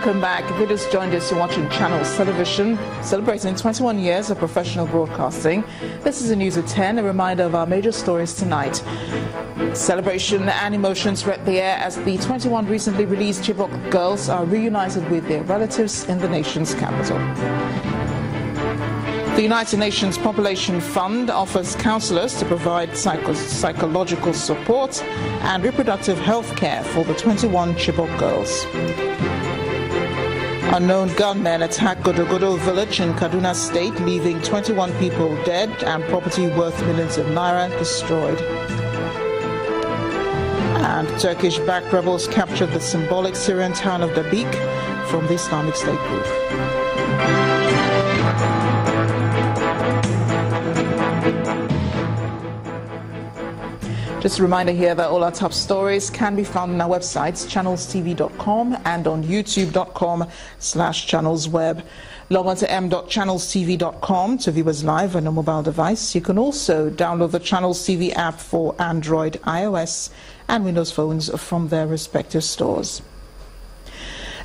Welcome back. If you just joined us, you're watching Channels Television, celebrating 21 years of professional broadcasting. This is the news at 10, a reminder of our major stories tonight. Celebration and emotions wreck the air as the 21 recently released Chibok girls are reunited with their relatives in the nation's capital. The United Nations Population Fund offers counselors to provide psychological support and reproductive health care for the 21 Chibok girls. Unknown gunmen attacked Godogodo village in Kaduna State, leaving 21 people dead and property worth millions of naira destroyed. And Turkish-backed rebels captured the symbolic Syrian town of Dabiq from the Islamic State group. Just a reminder here that all our top stories can be found on our websites, channelstv.com and on youtube.com/channelsweb. Log on to m.channelstv.com to view us live on a mobile device. You can also download the Channels TV app for Android, iOS and Windows phones from their respective stores.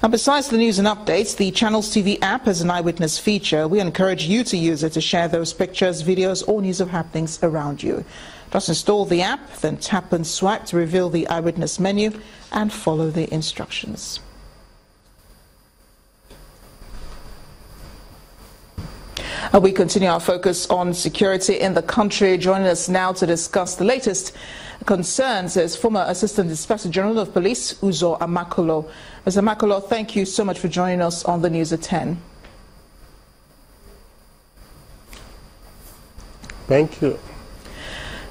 And besides the news and updates, the Channels TV app has an eyewitness feature. We encourage you to use it to share those pictures, videos or news of happenings around you. Just install the app, then tap and swipe to reveal the eyewitness menu and follow the instructions. We continue our focus on security in the country. Joining us now to discuss the latest concerns is former Assistant Inspector General of Police, Uzo Amakolo. Mr. Amakolo, thank you so much for joining us on the News at 10. Thank you.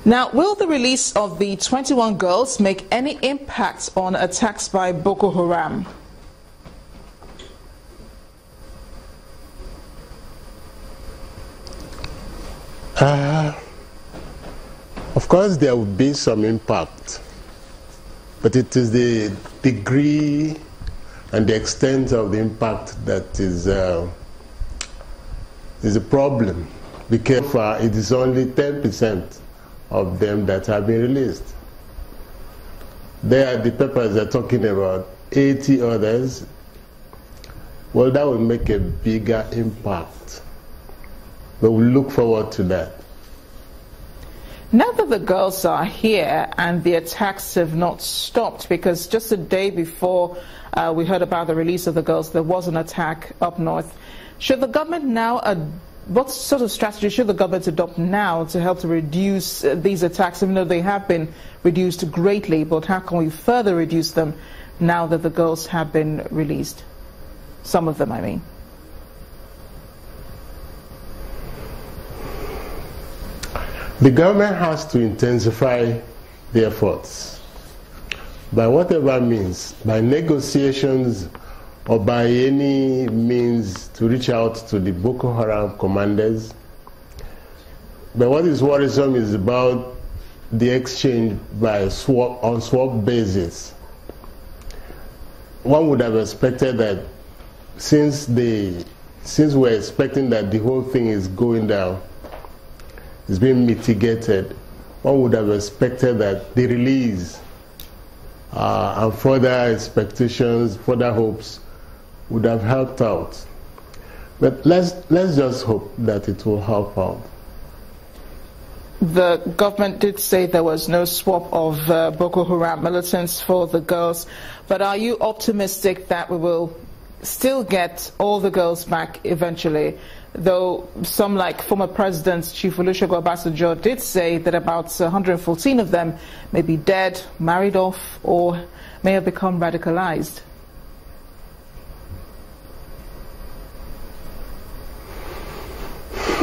Now, will the release of the 21 girls make any impact on attacks by Boko Haram? Of course, there will be some impact, but it is the degree and the extent of the impact that is a problem, because it is only 10% of them that have been released. There, the papers are talking about 80 others. Well, that will make a bigger impact, but we look forward to that. Now that the girls are here and the attacks have not stopped, because just a day before we heard about the release of the girls, there was an attack up north. Should the government now, what sort of strategy should the government adopt now to help to reduce these attacks, even though they have been reduced greatly, but how can we further reduce them now that the girls have been released? Some of them, I mean. The government has to intensify the efforts by whatever means, by negotiations or by any means, to reach out to the Boko Haram commanders. But what is worrisome is about the exchange by on swap basis. One would have expected that since we're expecting that the whole thing is going down, it's being mitigated, one would have expected that the release and further expectations, further hopes would have helped out. But let's just hope that it will help out. The government did say there was no swap of Boko Haram militants for the girls, but are you optimistic that we will still get all the girls back eventually? Though some, like former President Chief Olusegun Obasanjo, did say that about 114 of them may be dead, married off, or may have become radicalized.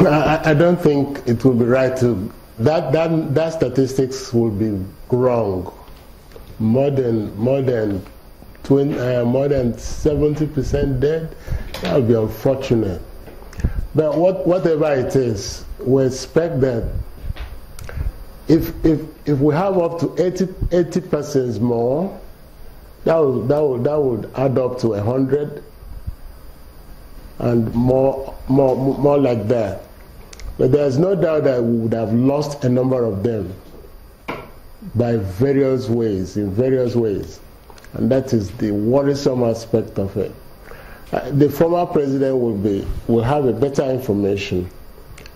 I don't think it will be right to that statistics will be wrong. More than 70% dead. That would be unfortunate. But whatever it is, we expect that if we have up to 80 persons more, that would add up to 100 and more like that. But there's no doubt that we would have lost a number of them by in various ways, and that is the worrisome aspect of it. the former president will have a better information.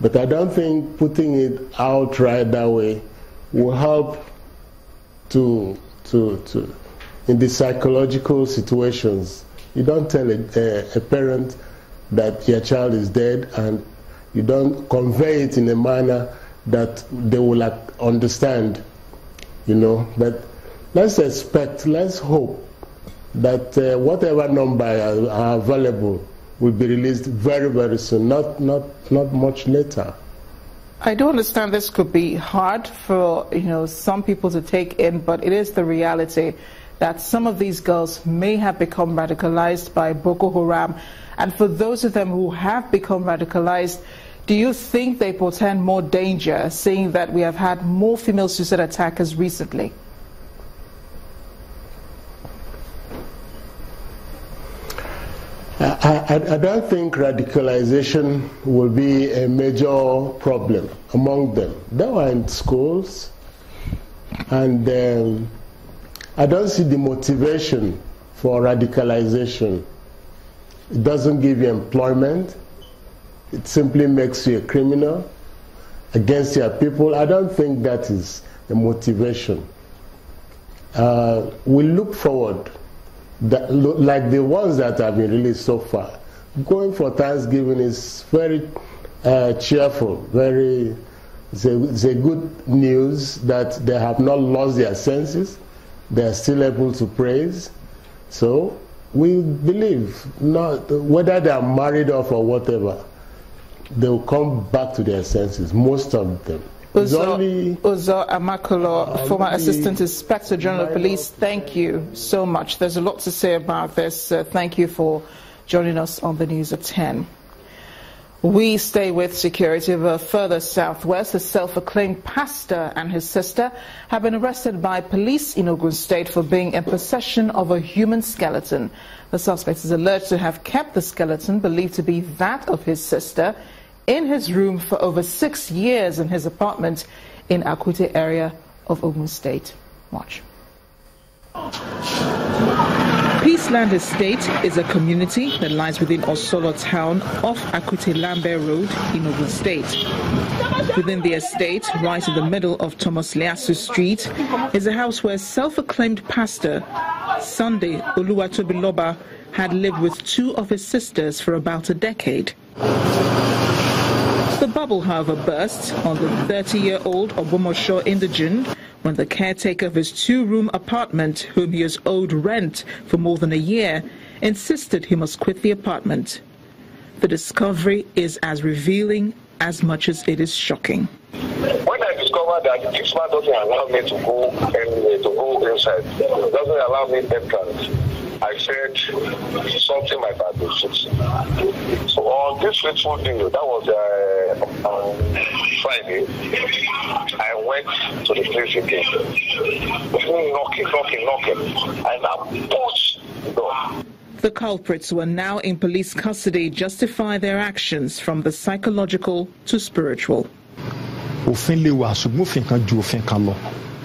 But I don't think putting it outright that way will help to in the psychological situations. You don't tell a parent that your child is dead, and you don't convey it in a manner that they will understand, you know. But let's hope that whatever number are available will be released very, very soon, not much later. I do understand this could be hard for, you know, some people to take in, but it is the reality that some of these girls may have become radicalized by Boko Haram. And for those of them who have become radicalized, do you think they portend more danger, seeing that we have had more female suicide attackers recently? I don't think radicalization will be a major problem among them. They were in schools, and I don't see the motivation for radicalization. It doesn't give you employment. It simply makes you a criminal against your people. I don't think that is the motivation. We look forward, like the ones that have been released so far. Going for Thanksgiving is very cheerful, it's a good news that they have not lost their senses. They are still able to praise. So we believe, not whether they are married off or whatever, they will come back to their senses, most of them. Uzo Amakolo, former Assistant Inspector General of Police, thank you so much. There's a lot to say about this. Thank you for joining us on the news at 10. We stay with security. Further southwest, a self-acclaimed pastor and his sister have been arrested by police in Ogun State for being in possession of a human skeleton. The suspect is alleged to have kept the skeleton, believed to be that of his sister, in his room for over 6 years in his apartment in Akute area of Ogun State. Watch. Peaceland Estate is a community that lies within Osolo town off Akute Lambe Road in Ogun State. Within the estate, right in the middle of Thomas Liasu Street, is a house where self-acclaimed pastor Sunday Oluwatobiloba had lived with 2 of his sisters for about a decade. The bubble, however, burst on the 30-year-old Obomosho indigene when the caretaker of his 2-room apartment, whom he has owed rent for more than a year, insisted he must quit the apartment. The discovery is as revealing as much as it is shocking. When I discovered that this man doesn't allow me to go anywhere, to go inside, doesn't allow me entrance, I said something might have been fixed. So on this fateful day, that was on Friday, I went to the place again. Knocking, and I pushed the door. The culprits were now in police custody, justify their actions from the psychological to spiritual.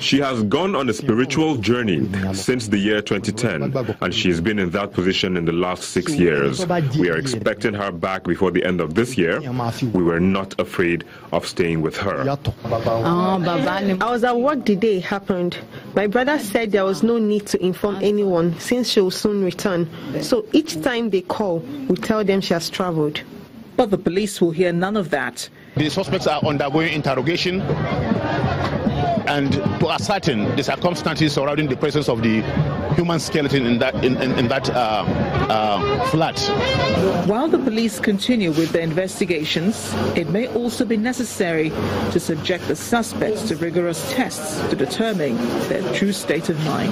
She has gone on a spiritual journey since the year 2010, and she has been in that position in the last 6 years. We are expecting her back before the end of this year. We were not afraid of staying with her. I was at work the day it happened. My brother said there was no need to inform anyone since she will soon return. So each time they call, we tell them she has traveled. But the police will hear none of that. The suspects are undergoing interrogation and to ascertain the circumstances surrounding the presence of the human skeleton in that flat. While the police continue with their investigations, it may also be necessary to subject the suspects to rigorous tests to determine their true state of mind.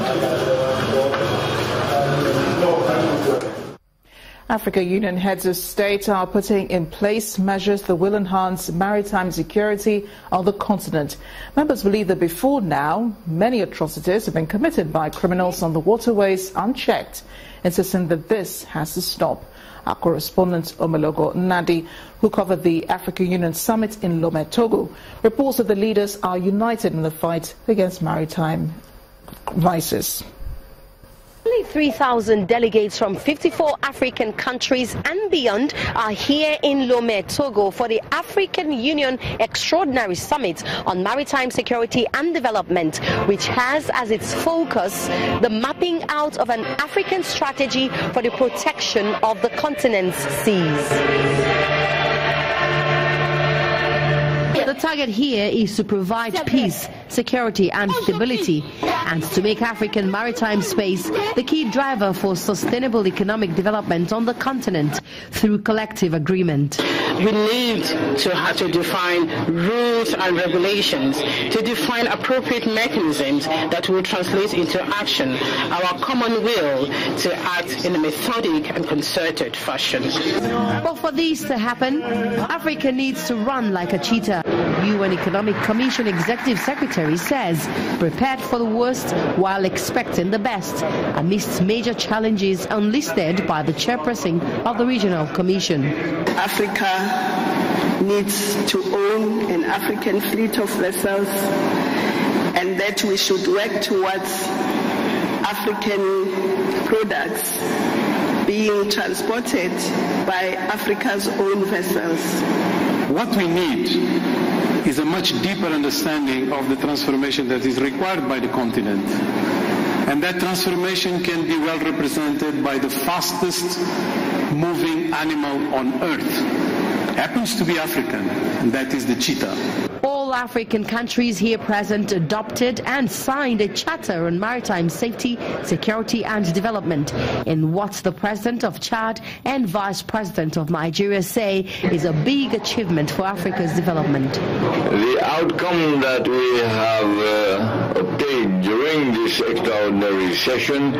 Africa Union heads of state are putting in place measures that will enhance maritime security on the continent. Members believe that before now, many atrocities have been committed by criminals on the waterways unchecked, insisting that this has to stop. Our correspondent Omelogo Nadi, who covered the Africa Union summit in Lome, Togo, reports that the leaders are united in the fight against maritime vices. Nearly 3,000 delegates from 54 African countries and beyond are here in Lomé, Togo for the African Union Extraordinary Summit on Maritime Security and Development, which has as its focus the mapping out of an African strategy for the protection of the continent's seas. The target here is to provide peace, security and stability, and to make African maritime space the key driver for sustainable economic development on the continent through collective agreement. We need to have to define rules and regulations, to define appropriate mechanisms that will translate into action, our common will to act in a methodic and concerted fashion. But for this to happen, Africa needs to run like a cheetah. UN Economic Commission Executive Secretary says, prepared for the worst while expecting the best, amidst major challenges unlisted by the chairperson of the Regional Commission. Africa needs to own an African fleet of vessels, and that we should work towards African products being transported by Africa's own vessels. What we need is a much deeper understanding of the transformation that is required by the continent. And that transformation can be well represented by the fastest moving animal on earth. Happens to be African, and that is the cheetah. All African countries here present adopted and signed a charter on maritime safety, security and development in what the President of Chad and Vice President of Nigeria say is a big achievement for Africa's development. The outcome that we have obtained during this extraordinary session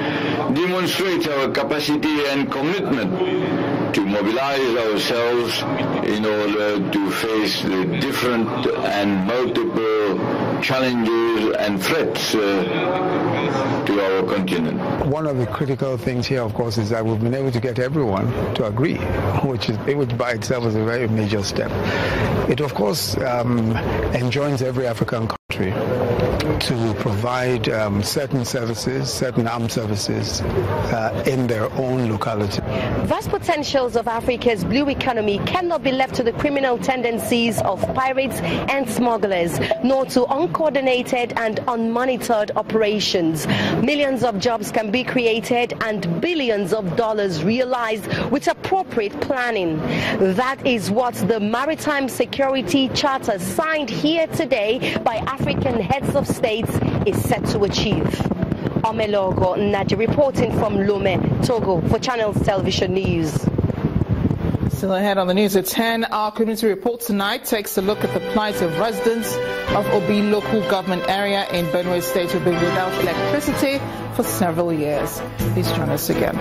demonstrates our capacity and commitment to mobilize ourselves in order to face the different and multiple challenges and threats to our continent. One of the critical things here, of course, is that we've been able to get everyone to agree, which by itself is a very major step. It, of course, enjoins every African country to provide certain services, certain armed services in their own locality. Vast potentials of Africa's blue economy cannot be left to the criminal tendencies of pirates and smugglers, nor to uncoordinated and unmonitored operations. Millions of jobs can be created and billions of dollars realized with appropriate planning. That is what the Maritime Security Charter signed here today by African heads of states is set to achieve. Omelogo Naji reporting from Lomé, Togo for Channels Television News. Still ahead on the news at 10, our community report tonight takes a look at the plight of residents of Obi local government area in Benue State who have been without electricity for several years. Please join us again.